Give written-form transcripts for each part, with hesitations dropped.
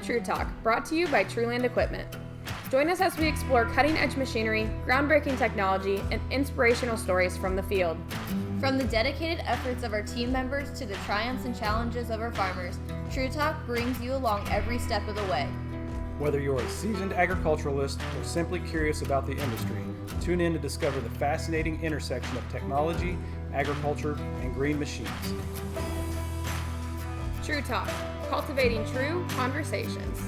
True Talk, brought to you by TRULAND Equipment. Join us as we explore cutting-edge machinery, groundbreaking technology, and inspirational stories from the field. From the dedicated efforts of our team members to the triumphs and challenges of our farmers, True Talk brings you along every step of the way. Whether you're a seasoned agriculturalist or simply curious about the industry, tune in to discover the fascinating intersection of technology, agriculture, and green machines. True Talk, cultivating true conversations.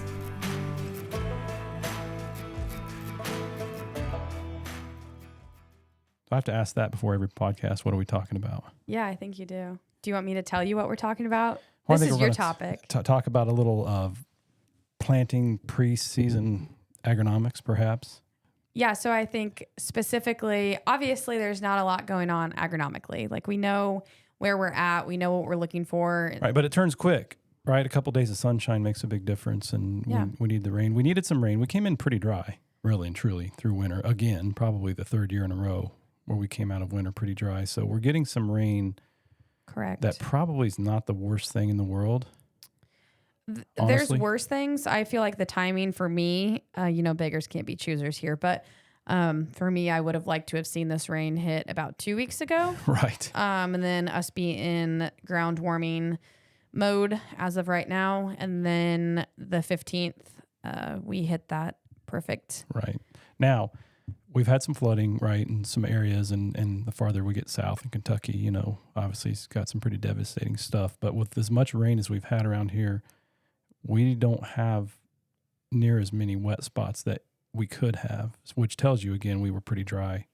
I have to ask that before every podcast. What are we talking about? Yeah, I think you do. Do you want me to tell you what we're talking about? Well, This is your topic. Talk about a little of planting pre-season agronomics, perhaps. Yeah, so I think specifically, obviously there's not a lot going on agronomically. Like we know where we're at, we know what we're looking for. Right, but it turns quick, right? A couple days of sunshine makes a big difference, and we need the rain. We needed some rain. We came in pretty dry, really and truly, through winter. Again, probably the third year in a row where we came out of winter pretty dry. So we're getting some rain. Correct. That probably is not the worst thing in the world. There's worse things. I feel like the timing for me, beggars can't be choosers here, but for me, I would have liked to have seen this rain hit about 2 weeks ago. Right. And then us be in ground warming mode as of right now. And then the 15th, we hit that perfect. Right. Now, we've had some flooding, right, in some areas, and the farther we get south in Kentucky, obviously it's got some pretty devastating stuff. But with as much rain as we've had around here, we don't have near as many wet spots that we could have, which tells you, again, we were pretty dry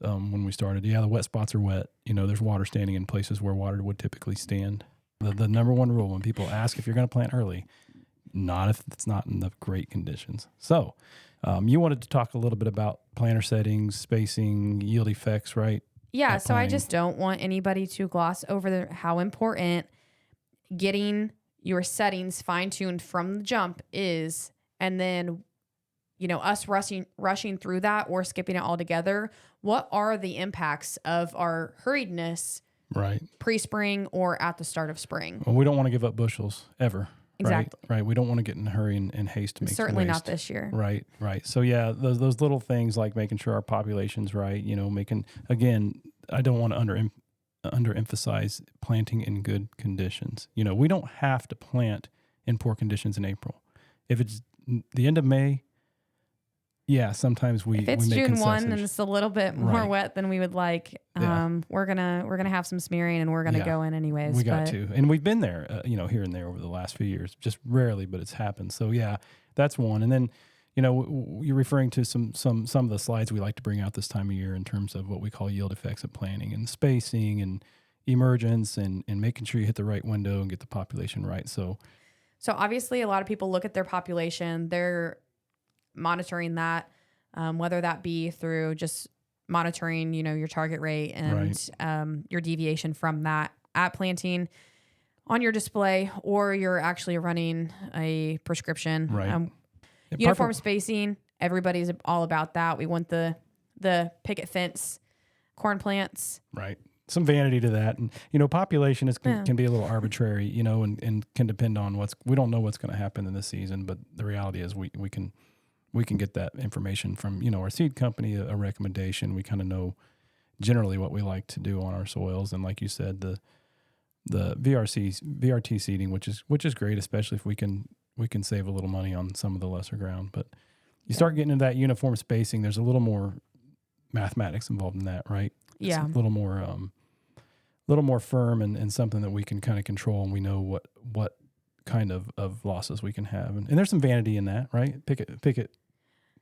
when we started. Yeah, the wet spots are wet. There's water standing in places where water would typically stand. The number one rule when people ask if you're going to plant early, not if it's not in the great conditions. So you wanted to talk a little bit about planter settings, spacing, yield effects, right? Yeah, so I just don't want anybody to gloss over how important getting your settings fine-tuned from the jump is, and then us rushing through that or skipping it altogether. What are the impacts of our hurriedness, right, pre-spring or at the start of spring? Well, we don't want to give up bushels ever. Exactly. Right. We don't want to get in a hurry and haste to make certainly some not waste. this year. Right. So yeah, those little things like making sure our population's right. Again, I don't want to underemphasize planting in good conditions. We don't have to plant in poor conditions in April. If it's the end of May, yeah, sometimes we if it's make June 1 concessions. and it's a little bit more wet than we would like, we're gonna have some smearing and we're gonna go in anyways. We got to, and we've been there, here and there over the last few years, just rarely, but it's happened. So yeah, that's one. And then, you're referring to some of the slides we like to bring out this time of year in terms of what we call yield effects of planting and spacing and emergence and making sure you hit the right window and get the population right. So obviously a lot of people look at their population, they're monitoring that, whether that be through just monitoring, your target rate and your deviation from that at planting on your display, or you're actually running a prescription. Right. Uniform spacing, everybody's all about that. We want the picket fence corn plants. Right. Some vanity to that. And, population can be a little arbitrary, and can depend on we don't know what's going to happen in this season, but the reality is we can get that information from, our seed company, a recommendation. We kind of know generally what we like to do on our soils. And like you said, the VRT seeding, which is great, especially if we can save a little money on some of the lesser ground. But you start getting into that uniform spacing, there's a little more mathematics involved in that, right? It's a little more firm and something that we can kind of control, and we know what kind of losses we can have. And there's some vanity in that, right?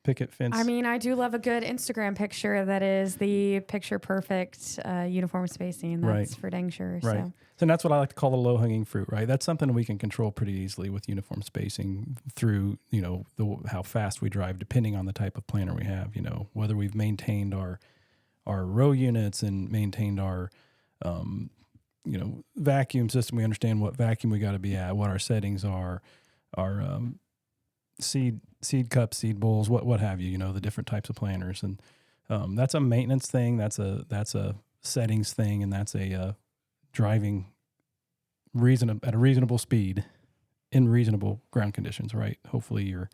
Picket fence. I mean, I do love a good Instagram picture that is the picture perfect uniform spacing. That's for dang sure. Right. So that's what I like to call the low hanging fruit, right? That's something we can control pretty easily with uniform spacing through, how fast we drive, depending on the type of planter we have, whether we've maintained our row units and maintained our, vacuum system. We understand what vacuum we got to be at, what our settings are, our seed cups, seed bowls, what have you, the different types of planters. And that's a maintenance thing. That's a settings thing. And that's a driving at a reasonable speed in reasonable ground conditions, right? Hopefully your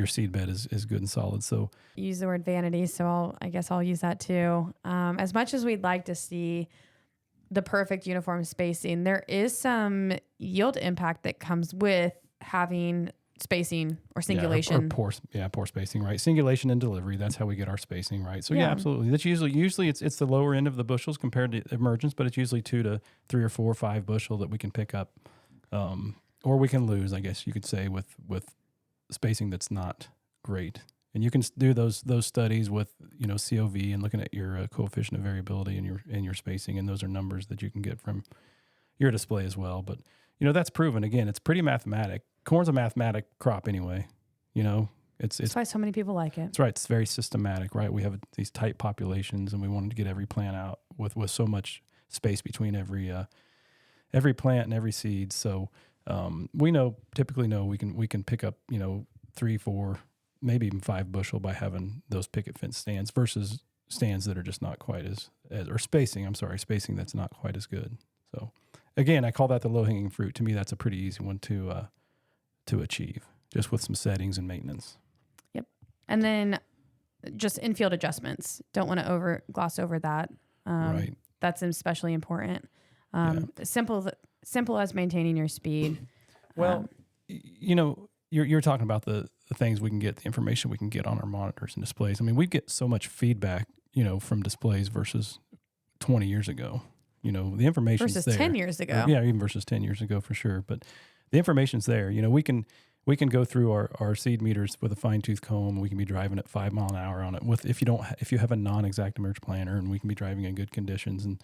seed bed is good and solid. So You use the word vanity, so I guess I'll use that too. As much as we'd like to see the perfect uniform spacing, there is some yield impact that comes with having spacing or singulation. Or poor spacing, right? Singulation and delivery, that's how we get our spacing, right? So absolutely. That's usually it's the lower end of the bushels compared to emergence, but it's usually 2 to 3 or 4 or 5 bushel that we can pick up, or we can lose, I guess you could say, with spacing that's not great. And you can do those studies with, COV and looking at your coefficient of variability and your spacing, and those are numbers that you can get from your display as well. But that's proven. Again, it's pretty mathematic. Corn's a mathematic crop anyway. That's why so many people like it. That's right. It's very systematic, right? We have these tight populations, and we wanted to get every plant out with so much space between every plant and every seed. So we typically know we can pick up 3, 4, maybe even 5 bushel by having those picket fence stands versus stands that are just not quite as spacing that's not quite as good. So again, I call that the low-hanging fruit. To me, that's a pretty easy one to achieve, just with some settings and maintenance. Yep. And then just infield adjustments. Don't want to gloss over that. Right. That's especially important. Simple as maintaining your speed. Well, you're talking about the things we can get, the information we can get on our monitors and displays. I mean, we get so much feedback, from displays versus 20 years ago. The information's versus there. 10 years ago. Yeah, even versus 10 years ago for sure. But the information's there. We can go through our seed meters with a fine-tooth comb. We can be driving at 5 mile an hour on it. If you have a non-exact emerge planter, and we can be driving in good conditions, and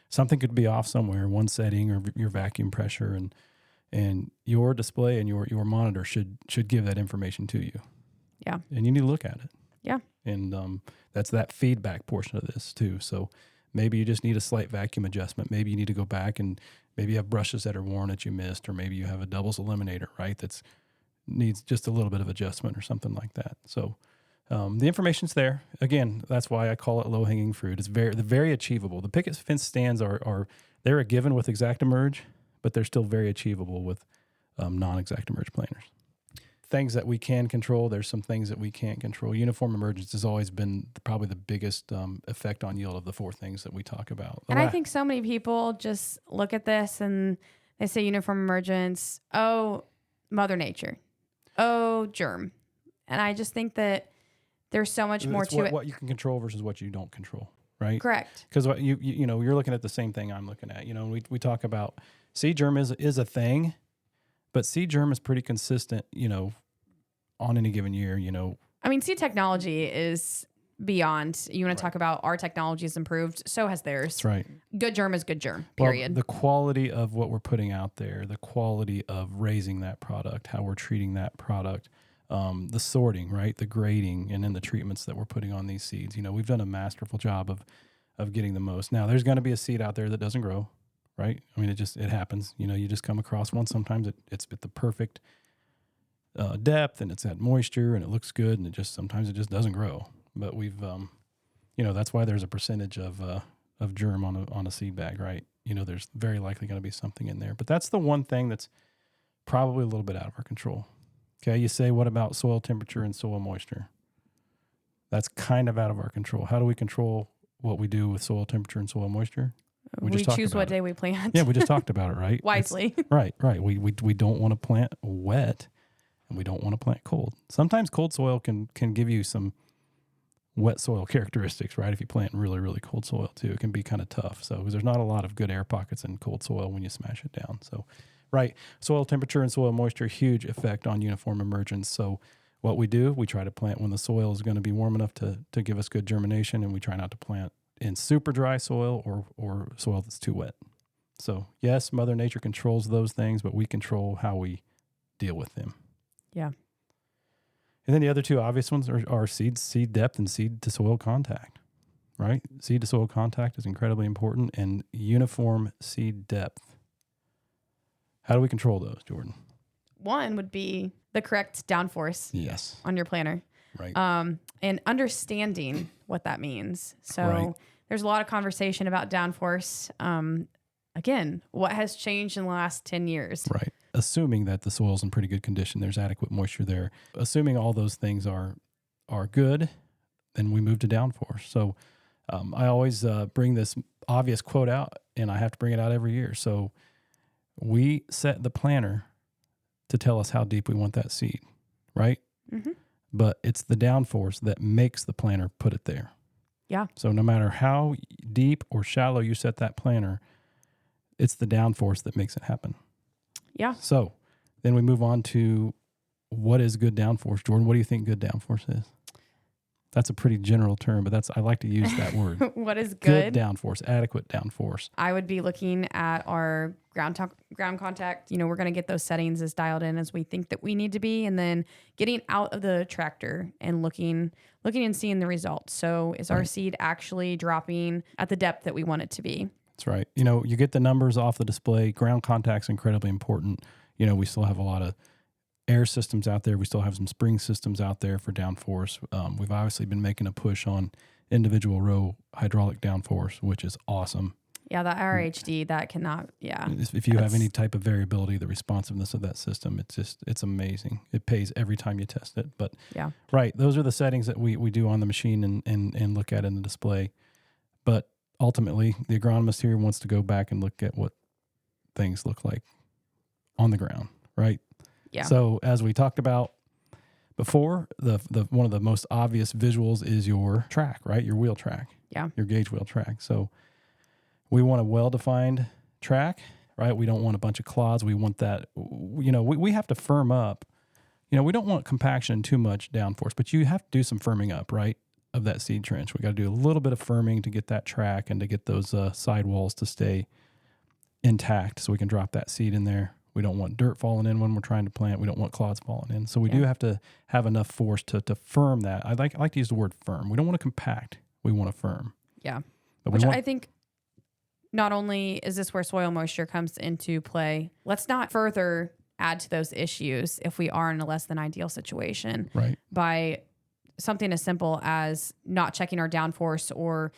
something could be off somewhere, one setting or your vacuum pressure, and your display and your monitor should give that information to you. Yeah. And you need to look at it. Yeah. And that's that feedback portion of this too. So maybe you just need a slight vacuum adjustment. Maybe you need to go back and maybe you have brushes that are worn that you missed, or maybe you have a doubles eliminator, right? That's needs just a little bit of adjustment or something like that. So the information's there. Again, that's why I call it low-hanging fruit. It's very achievable. The picket fence stands they're a given with exact emerge, but they're still very achievable with non-exact emerge planters. Things that we can control, there's some things that we can't control. Uniform emergence has always been probably the biggest effect on yield of the 4 things that we talk about. And I think so many people just look at this and they say uniform emergence, oh, Mother Nature, oh, germ. And I just think that there's so much more to it. What you can control versus what you don't control, right? Correct. Because you're looking at the same thing I'm looking at. We talk about seed germ is a thing, but seed germ is pretty consistent, on any given year, I mean, seed technology is beyond. You want to talk about our technology has improved, so has theirs. That's right. Good germ is good germ, period. Well, the quality of what we're putting out there, the quality of raising that product, how we're treating that product, the sorting, right, the grading, and then the treatments that we're putting on these seeds. We've done a masterful job of getting the most. Now, there's going to be a seed out there that doesn't grow, right? I mean, it happens. You just come across one. Sometimes it's at the perfect depth, and it's at moisture, and it looks good, and sometimes it just doesn't grow. But we've, that's why there's a percentage of germ on a seed bag, right? There's very likely going to be something in there. But that's the one thing that's probably a little bit out of our control. Okay, you say, what about soil temperature and soil moisture? That's kind of out of our control. How do we control what we do with soil temperature and soil moisture? We choose what day we plant. Yeah, we just talked about it, right? Wisely. Right. We don't want to plant wet, and we don't want to plant cold. Sometimes cold soil can give you some wet soil characteristics, right? If you plant in really, really cold soil too, it can be kind of tough. So there's not a lot of good air pockets in cold soil when you smash it down. So, right, soil temperature and soil moisture, huge effect on uniform emergence. So what we do, we try to plant when the soil is going to be warm enough to give us good germination, and we try not to plant in super dry soil or soil that's too wet. So yes, Mother Nature controls those things, but we control how we deal with them. Yeah. And then the other two obvious ones are seed depth and seed to soil contact, right? Seed to soil contact is incredibly important, and uniform seed depth. How do we control those, Jordan? One would be the correct downforce. Yes. On your planter. Right. And understanding what that means. So Right. There's a lot of conversation about downforce. Again, what has changed in the last 10 years? Right. assuming that the soil's in pretty good condition, there's adequate moisture there. Assuming all those things are good, then we move to downforce. So I always bring this obvious quote out, and I have to bring it out every year. So we set the planter to tell us how deep we want that seed, right? Mm-hmm. But it's the downforce that makes the planter put it there. Yeah. So no matter how deep or shallow you set that planter, it's the downforce that makes it happen. Yeah. So then we move on to what is good downforce. Jordan, what do you think good downforce is? That's a pretty general term, but I like to use that word. What is good? Good downforce, adequate downforce. I would be looking at our ground contact. We're going to get those settings as dialed in as we think that we need to be, and then getting out of the tractor and looking and seeing the results. So is our seed actually dropping at the depth that we want it to be? That's right. You get the numbers off the display. Ground contact's incredibly important. We still have a lot of air systems out there. We still have some spring systems out there for downforce. We've obviously been making a push on individual row hydraulic downforce, which is awesome. Yeah, the RHD, that cannot, yeah. If you have any type of variability, the responsiveness of that system, it's amazing. It pays every time you test it. But yeah, right, those are the settings that we do on the machine and look at in the display. But ultimately, the agronomist here wants to go back and look at what things look like on the ground, right? Yeah. So as we talked about before, the one of the most obvious visuals is your track, right? Your wheel track. Yeah. Your gauge wheel track. So we want a well-defined track, right? We don't want a bunch of clods. We want that, we have to firm up. We don't want compaction too much downforce, but you have to do some firming up, right, of that seed trench. We got to do a little bit of firming to get that track and to get those side walls to stay intact so we can drop that seed in there. We don't want dirt falling in when we're trying to plant. We don't want clods falling in. So we do have to have enough force to firm that. I like to use the word firm. We don't want to compact. We want to firm. Yeah. But I think not only is this where soil moisture comes into play, let's not further add to those issues if we are in a less than ideal situation. Right. By something as simple as not checking our downforce or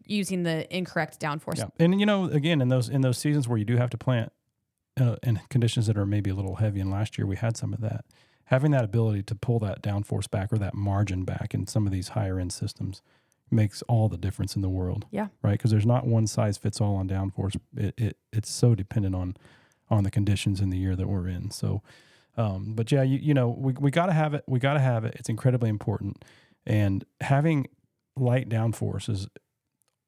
using the incorrect downforce. Yeah. And again, in those seasons where you do have to plant in conditions that are maybe a little heavy, and last year we had some of that, having that ability to pull that downforce back or that margin back in some of these higher end systems makes all the difference in the world. Yeah. Right. Because there's not one size fits all on downforce. It's so dependent on the conditions in the year that we're in. So, but yeah, we got to have it. We got to have it. It's incredibly important. And having light downforce is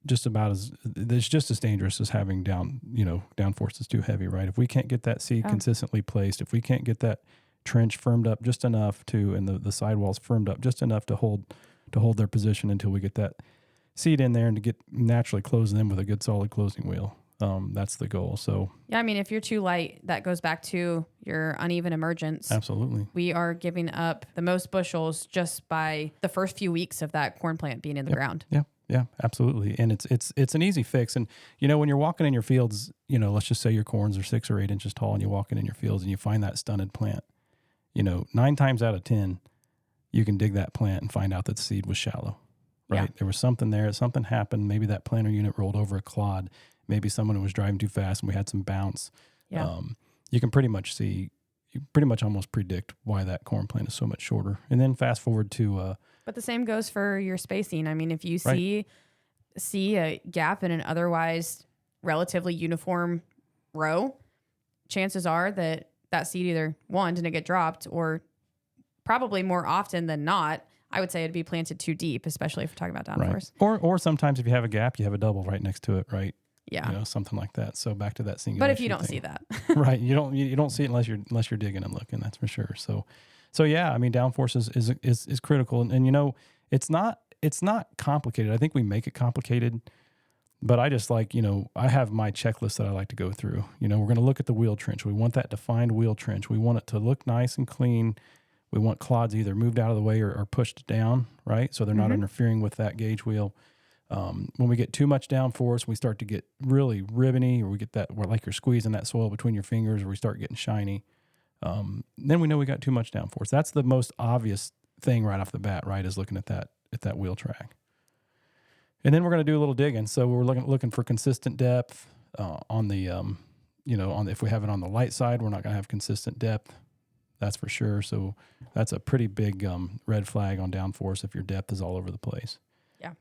it's just as dangerous as having downforce that's too heavy, right? If we can't get that seed consistently placed, if we can't get that trench firmed up just enough and the sidewalls firmed up just enough to hold their position until we get that seed in there and to get naturally close them with a good solid closing wheel. That's the goal. So yeah, I mean, if you're too light, that goes back to your uneven emergence. Absolutely. We are giving up the most bushels just by the first few weeks of that corn plant being in the ground. Yeah. Yeah, absolutely. And it's an easy fix. And, when you're walking in your fields, let's just say your corns are 6 or 8 inches tall and you're walking in your fields and you find that stunted plant, 9 times out of 10, you can dig that plant and find out that the seed was shallow, right? Yeah. There was something there. Something happened. Maybe that planter unit rolled over a clod. Maybe someone was driving too fast and we had some bounce. Yeah. You can pretty much almost predict why that corn plant is so much shorter. And then fast forward to... But the same goes for your spacing. I mean, if you see a gap in an otherwise relatively uniform row, chances are that seed either, one, didn't get dropped, or probably more often than not, I would say it'd be planted too deep, especially if we're talking about downforce. Right. Or sometimes if you have a gap, you have a double right next to it, right? Yeah. Something like that. So back to that singular. But if you don't see that. Right. You don't see it unless you're digging and looking, that's for sure. So yeah, I mean, downforce is critical, and it's not complicated. I think we make it complicated, but I just like I have my checklist that I like to go through. We're going to look at the wheel trench. We want that defined wheel trench. We want it to look nice and clean. We want clods either moved out of the way or pushed down, right? So they're not interfering with that gauge wheel. When we get too much downforce, we start to get really ribbony, or we get that where like you're squeezing that soil between your fingers, or we start getting shiny. Then we know we got too much downforce. That's the most obvious thing right off the bat, right? Is looking at that wheel track. And then we're going to do a little digging. So we're looking for consistent depth on the if we have it on the light side, we're not going to have consistent depth. That's for sure. So that's a pretty big red flag on downforce if your depth is all over the place. Yeah.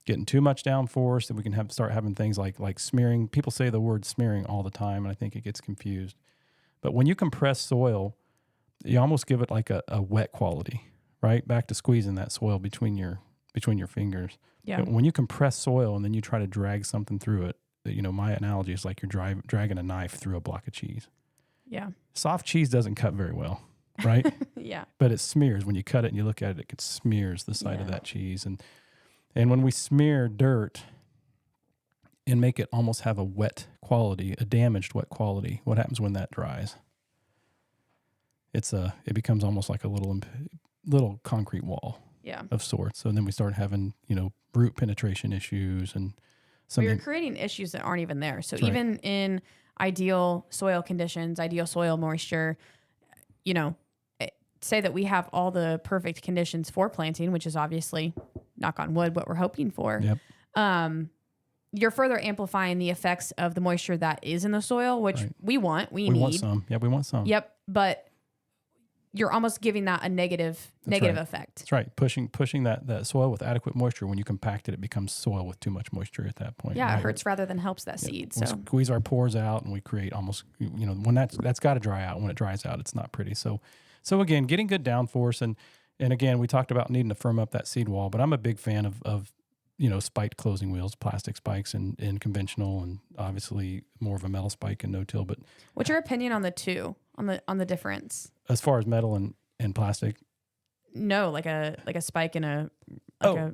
Getting too much downforce, and we can start having things like smearing. People say the word smearing all the time, and I think it gets confused. But when you compress soil, you almost give it like a wet quality, right? Back to squeezing that soil between your fingers. Yeah. When you compress soil and then you try to drag something through it, my analogy is like you're dragging a knife through a block of cheese. Yeah. Soft cheese doesn't cut very well, right? Yeah. But it smears. When you cut it and you look at it, it smears the side of that cheese. And when we smear dirt and make it almost have a wet quality, a damaged wet quality, what happens when that dries? It becomes almost like a little concrete wall of sorts. So then we start having, root penetration issues and something. You're creating issues that aren't even there. So even in ideal soil conditions, ideal soil moisture, say that we have all the perfect conditions for planting, which is obviously, knock on wood, what we're hoping for. Yep. You're further amplifying the effects of the moisture that is in the soil, which we want, we need. We want some. Yeah, we want some. Yep. But you're almost giving that a negative effect. That's right. Pushing that soil with adequate moisture. When you compact it, it becomes soil with too much moisture at that point. Yeah, right? it hurts rather than helps that seed. We So squeeze our pores out, and we create almost, when that's got to dry out. When it dries out, it's not pretty. So again, getting good downforce, and again, we talked about needing to firm up that seed wall. But I'm a big fan of spiked closing wheels, plastic spikes, and conventional, and obviously more of a metal spike and no-till. But what's your opinion on the two, on the difference? As far as metal and plastic? No, like a spike and a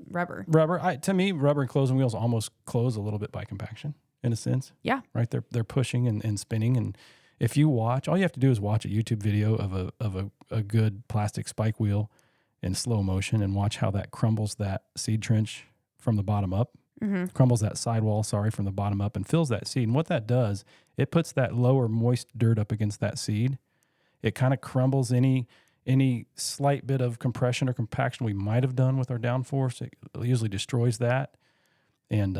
rubber. Rubber. To me, rubber and closing wheels almost close a little bit by compaction in a sense. Yeah. Right? They're pushing and spinning. And if you watch, all you have to do is watch a YouTube video of a good plastic spike wheel in slow motion and watch how that crumbles that seed trench from the bottom up. Mm-hmm. Crumbles that sidewall, from the bottom up, and fills that seed. And what that does, it puts that lower moist dirt up against that seed. It kind of crumbles any slight bit of compression or compaction we might have done with our downforce. It usually destroys that. And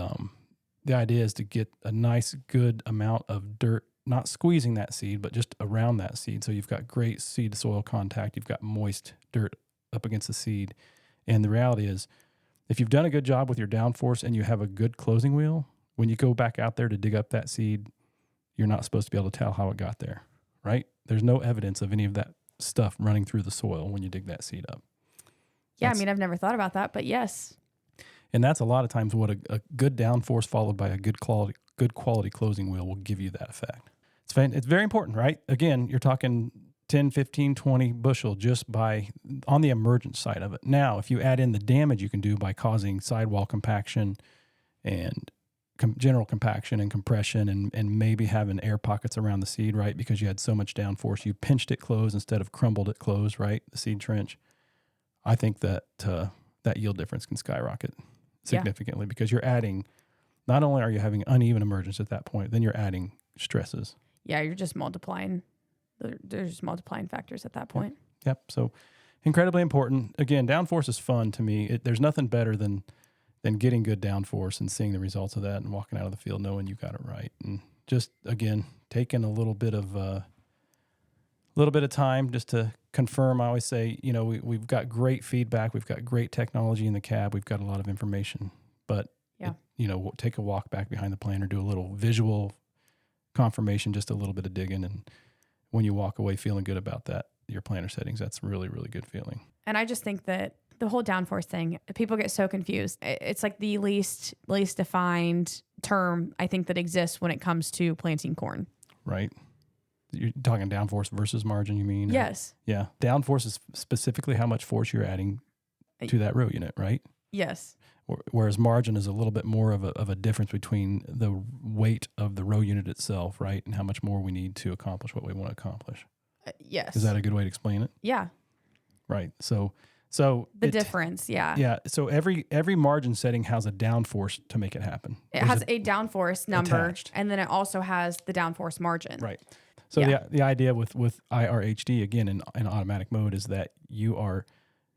the idea is to get a nice, good amount of dirt, not squeezing that seed, but just around that seed. So you've got great seed-to-soil contact. You've got moist dirt up against the seed. And the reality is, if you've done a good job with your downforce and you have a good closing wheel, when you go back out there to dig up that seed, you're not supposed to be able to tell how it got there, right? There's no evidence of any of that stuff running through the soil when you dig that seed up. Yeah, I've never thought about that, but yes. And that's a lot of times what a good downforce followed by a good quality closing wheel will give you that effect. It's very important, right? Again, you're talking 10, 15, 20 bushel just on the emergent side of it. Now, if you add in the damage you can do by causing sidewall compaction and general compaction and compression and maybe having air pockets around the seed, right? Because you had so much downforce, you pinched it closed instead of crumbled it closed, right? The seed trench. I think that that yield difference can skyrocket significantly because you're adding, not only are you having uneven emergence at that point, then you're adding stresses. Yeah, you're just multiplying. There's multiplying factors at that point. Yep. So incredibly important. Again, downforce is fun to me. There's nothing better than getting good downforce and seeing the results of that and walking out of the field knowing you got it right. And just, again, taking a little bit of time just to confirm. I always say, we've got great feedback. We've got great technology in the cab. We've got a lot of information. But, take a walk back behind the planter, do a little visual confirmation, just a little bit of digging. And when you walk away feeling good about that, your planter settings, that's really, really good feeling. And I just think that the whole downforce thing, people get so confused. It's like the least defined term I think that exists when it comes to planting corn. Right. You're talking downforce versus margin, you mean? Yes. Yeah. Downforce is specifically how much force you're adding to that row unit, right? Yes. Whereas margin is a little bit more of a difference between the weight of the row unit itself, right? And how much more we need to accomplish what we want to accomplish. Yes. Is that a good way to explain it? Yeah. Right. So the difference, yeah. Yeah. So every margin setting has a downforce to make it happen. It has a downforce number, attached. And then it also has the downforce margin. Right. So the idea with IRHD, again, in automatic mode is that you're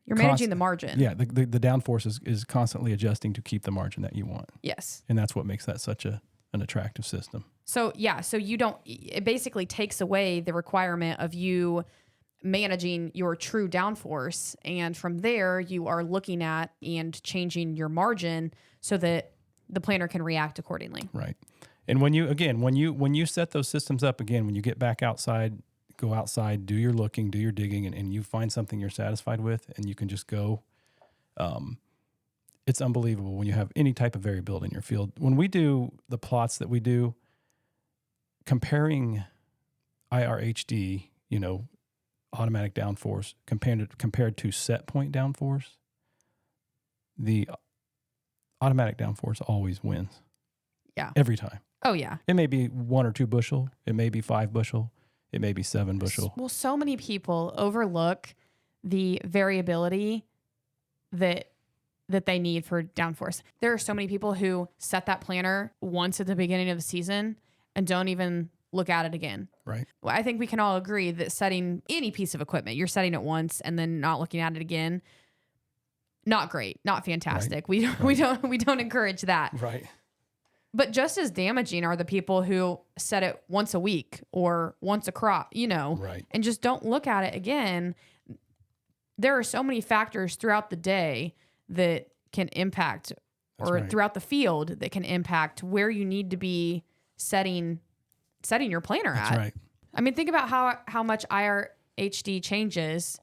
managing the margin. Yeah. The downforce is constantly adjusting to keep the margin that you want. Yes. And that's what makes that such a an attractive system. So it basically takes away the requirement of you managing your true downforce. And from there, you are looking at and changing your margin so that the planner can react accordingly. Right. And when you set those systems up, again, when you get back outside, go outside, do your looking, do your digging, and you find something you're satisfied with, and you can just go. It's unbelievable when you have any type of variability in your field. When we do the plots that we do, comparing IRHD, automatic downforce compared to set point downforce, the automatic downforce always wins. Yeah. Every time. Oh, yeah. It may be 1 or 2 bushel. It may be 5 bushel. It may be 7 bushel. Well, so many people overlook the variability that they need for downforce. There are so many people who set that planner once at the beginning of the season and don't even look at it again. Right. Well, I think we can all agree that setting any piece of equipment, you're setting it once and then not looking at it again, not great, not fantastic. Right. We don't encourage that. Right. But just as damaging are the people who set it once a week or once a crop, right, and just don't look at it again. There are so many factors throughout the day that can impact, throughout the field that can impact where you need to be setting your planner at. That's right. I mean, think about how much IRHD changes.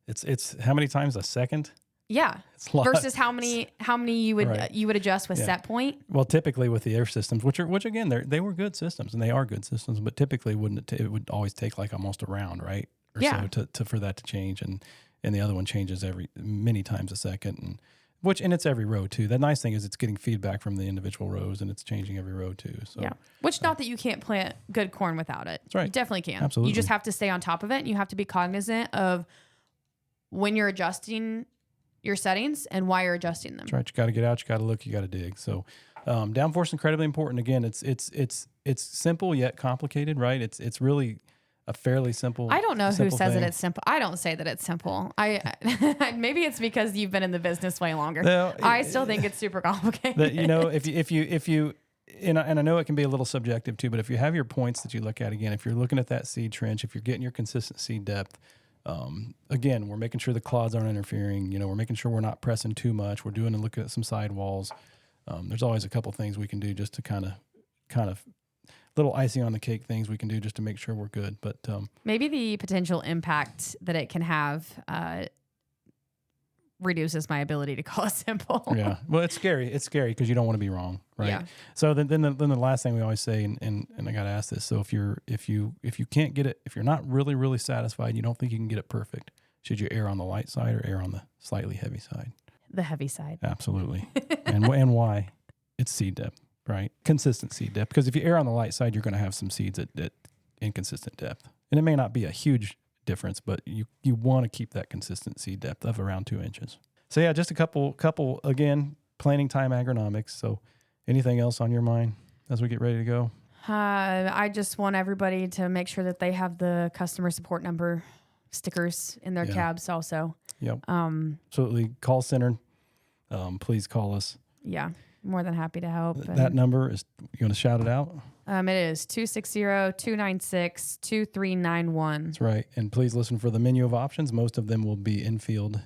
It's how many times a second? Yeah. It's a lot. Versus how many you would Right. you would adjust with set point. Well, typically with the air systems, which again they were good systems and they are good systems, but typically it would always take like almost a round, right? Or so to for that to change, and the other one changes many times a second, and it's every row too. The nice thing is it's getting feedback from the individual rows and it's changing every row too. So not that you can't plant good corn without it. That's right. You definitely can. Absolutely. You just have to stay on top of it and you have to be cognizant of when you're adjusting your settings and why you're adjusting them. That's right. You got to get out. You got to look. You got to dig. So, downforce incredibly important. Again, it's simple yet complicated, right? It's really a fairly simple. I don't know who says thing. that it's simple. I don't say that it's simple. I maybe it's because you've been in the business way longer. No, I still think it's super complicated. If you and I know it can be a little subjective too, but if you have your points that you look at, again, if you're looking at that seed trench, if you're getting your consistent seed depth. Again, we're making sure the clods aren't interfering. We're making sure we're not pressing too much. We're doing and looking at some sidewalls. There's always a couple things we can do just to kind of little icing on the cake things we can do just to make sure we're good. But maybe the potential impact that it can have reduces my ability to call it simple. Yeah. Well, it's scary. It's scary because you don't want to be wrong, right? Yeah. So then the last thing we always say, and I got to ask this. So if you can't get it, if you're not really, really satisfied, you don't think you can get it perfect, should you err on the light side or err on the slightly heavy side? The heavy side. Absolutely. and why? It's seed depth, right? Consistent seed depth. Because if you err on the light side, you're going to have some seeds at inconsistent depth. And it may not be a huge difference, but you want to keep that consistent seed depth of around 2 inches. So yeah, just a couple again, planting time agronomics. So anything else on your mind as we get ready to go? I just want everybody to make sure that they have the customer support number stickers in their cabs also. Yep. Absolutely. Call center. Please call us. Yeah. More than happy to help. That number is, you going to shout it out? It is 260-296-2391. That's right. And please listen for the menu of options. Most of them will be in-field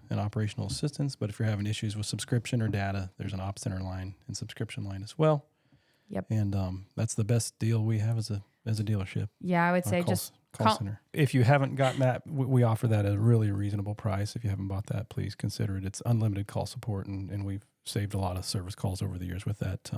and operational assistance. But if you're having issues with subscription or data, there's an op center line and subscription line as well. Yep. And that's the best deal we have as a dealership. Yeah, I would say just call center. If you haven't gotten that, we offer that at a really reasonable price. If you haven't bought that, please consider it. It's unlimited call support, and we've saved a lot of service calls over the years with that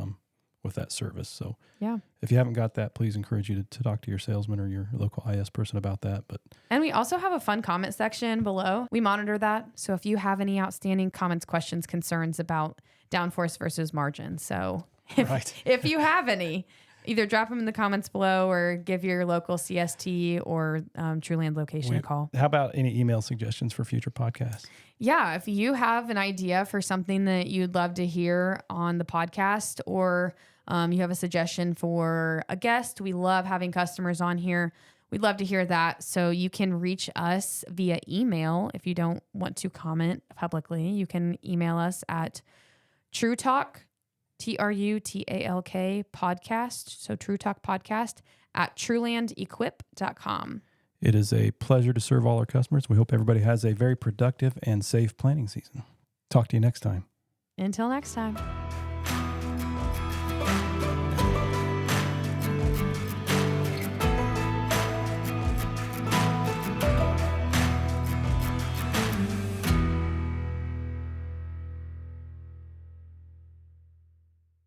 service. So yeah, if you haven't got that, please encourage you to talk to your salesman or your local IS person about that. And we also have a fun comment section below. We monitor that. So if you have any outstanding comments, questions, concerns about downforce versus margin. So if you have any, either drop them in the comments below or give your local CST or TRULAND location a call. How about any email suggestions for future podcasts? Yeah, if you have an idea for something that you'd love to hear on the podcast, or you have a suggestion for a guest, we love having customers on here. We'd love to hear that. So you can reach us via email. If you don't want to comment publicly, you can email us at TrueTalk TRUTALK podcast, so True Talk podcast, at TRULANDequip.com. It is a pleasure to serve all our customers. We hope everybody has a very productive and safe planting season. Talk to you next time. Until next time.